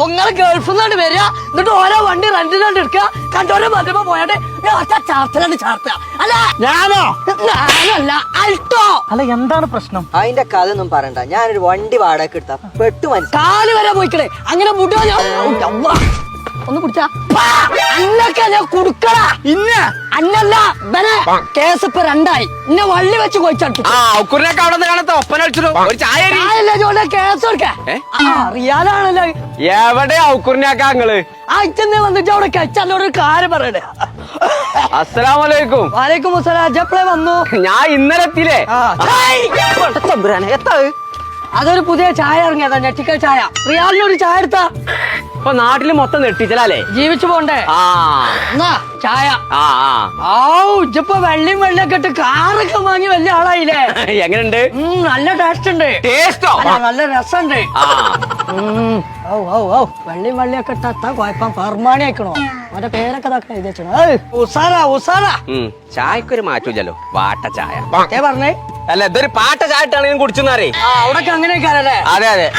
ഒങ്ങളെ ഗൾഫിൽ നിന്നാണ് വരിക, എന്നിട്ട് ഓരോ വണ്ടി റെന്റിനാണ്ട് എടുക്കുക, കണ്ടോരെ മതിപ്പോ പോയാണ്ട് ചാർത്തലാണ്ട് ചാർത്തുക. അല്ല ഞാനോ? ഞാനല്ല, അൽട്ടോ. അല്ല എന്താണ് പ്രശ്നം? അതിന്റെ കഥ ഒന്നും പറയണ്ട. ഞാനൊരു വണ്ടി വാടക എടുത്ത പെട്ടു മനസ്സിലായി. കാല് വരെ പോയിക്കണേ. അങ്ങനെ മുടിയോ ഞാൻ ഒന്ന് കുടിച്ചാ അന്നൊക്കെ ഞാൻ കുടുക്കട. ഇന്ന അന്നല്ല ബനെ കേസ് ഇപ്പൊ രണ്ടായി. ഇന്നെ വള്ളി വെച്ച് കൊയിച്ചു. ഒരു ചായ കേസ് കൊടുക്ക. അറിയാതാണല്ലോ എവിടെ ഔക്കുറിനാക്കാങ്ങള് അച്ഛനെ വന്നിട്ട് അവിടെ കച്ചോട് ഒരു കാര്യം പറയണേ. അസ്സലാമലൈക്കും. വാലേക്കും മുസ്സലാം. എപ്പോഴേ വന്നു? ഞാൻ ഇന്നലെ എത്തിയില്ലേ? അതൊരു പുതിയ ചായ ഇറങ്ങിയതാ, ഞെട്ടിക്കൽ ചായ. റിയാലിനൊരു ചായ എടുത്താ. ഇപ്പൊ നാട്ടില് മൊത്തം നെട്ടിച്ചല്ലേ? ജീവിച്ചു പോണ്ടേ? ആ എന്നാ ചായ. ഇജ്ജിപ്പോ വെള്ളിയും വെള്ളിയൊക്കെ ഇട്ട് കാറൊക്കെ വാങ്ങി വലിയ ആളായില്ലേ? എങ്ങനെയുണ്ട്? നല്ല ടേസ്റ്റ് ഉണ്ട്. ടേസ്റ്റോ? നല്ല രസമുണ്ട്. വെള്ളിയും വെള്ളിയൊക്കെ ഇട്ടാ കുഴപ്പം. ഫർമാണി ആക്കണോ? അവന്റെ പേരൊക്കെ ഉസാറാ ഉസാറാ. ചായക്കൊരു മാറ്റൂല്ലോ, വാട്ട ചായ. പറഞ്ഞേ അല്ല, ഇതൊരു പാട്ട ചായ ഇട്ടാണ് കുടിച്ചെന്നറിയ. അവിടൊക്കെ അങ്ങനെയൊക്കെ. അതെ അതെ.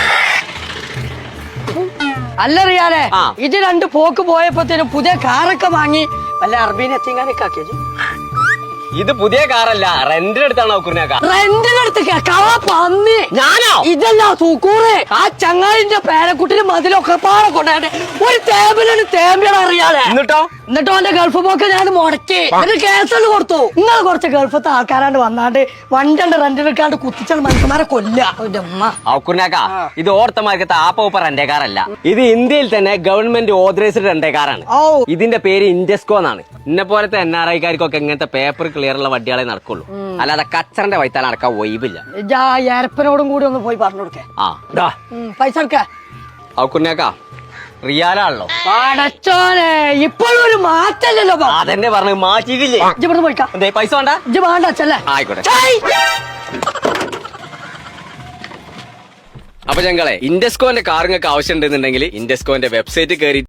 അല്ല റിയാലേ, ഇത് രണ്ട് പോക്ക് പോയപ്പോത്തേനും പുതിയ കാറൊക്കെ വാങ്ങി വല്ല അർബീനെ എത്തിങ്ങാനൊക്കെ ആക്കിയത്. ഇത് പുതിയ കാറല്ല, റെന്റിനെടുത്താണ് ഔക്കുറിനാക്ക. റെന്റിനെടുത്ത് പന്നി. ഞാനോ? ഇതല്ല സൂക്കൂറ്. ആ ചങ്ങായിന്റെ പേരക്കുട്ടിന് മതിലൊക്കെ പാടെ കൊണ്ടാണ്ട് ഒരു ടേബിളിന് തേമ്പിയാണ് അറിയാതെ. എന്നിട്ടോ അവന്റെ ഗൾഫ് പോക്ക് ഞാൻ മുടക്കി ഒരു കേസൊന്ന് കൊടുത്തു. നിങ്ങൾ കുറച്ച് ഗൾഫത്തെ ആൾക്കാരാണ്ട് വന്നാണ്ട് വണ്ടി റെന്റിനെടുക്കാണ്ട് കുത്തിച്ചാൽ മനുഷ്യന്മാരെ കൊല്ല. ഔക്കുറിനാക്ക, ഇത് ഓർത്തമാർക്കത്തെ ആപ്പ റെന്റേ കാറല്ല. ഇത് ഇന്ത്യയിൽ തന്നെ ഗവൺമെന്റ് ഓതറൈസ്ഡ് റെന്റേ കാറാണ്. ഇതിന്റെ പേര് ഇൻഡസ്കോ എന്നാണ്. ഇന്നെ പോലത്തെ NRI-കാർക്കൊക്കെ ഇങ്ങനത്തെ പേപ്പർ ക്ലിയർ ഉള്ള വണ്ടികളെ നടക്കുള്ളൂ. അല്ലാതെ കച്ചറിന്റെ വൈത്താൽ നടക്കാൻ ഒഴിവില്ല. ഏരപ്പനോടും കൂടി ഒന്ന് പോയി പറഞ്ഞു കൊടുക്കേ. പൈസ എടുക്ക. ഔക്കുറിനാക്ക, റിയാലാണല്ലോ. പടച്ചോനെ, ഇപ്പോഴും ഒരു മാറ്റല്ലോ. അതെന്നെ പറഞ്ഞു, മാറ്റിയില്ലേ? ഇജ്ജ് പോയിക്കാ. എന്തേ പൈസ വേണ്ട? ഇജ്ജ് വേണ്ട അച്ഛല്ലേ? ആയിക്കോട്ടെ. അപ്പൊ ഞങ്ങളെ ഇൻഡസ്കോന്റെ കാറുകൾക്ക് ആവശ്യം ഉണ്ടെന്നുണ്ടെങ്കിൽ ഇൻഡസ്കോന്റെ വെബ്സൈറ്റ് കയറി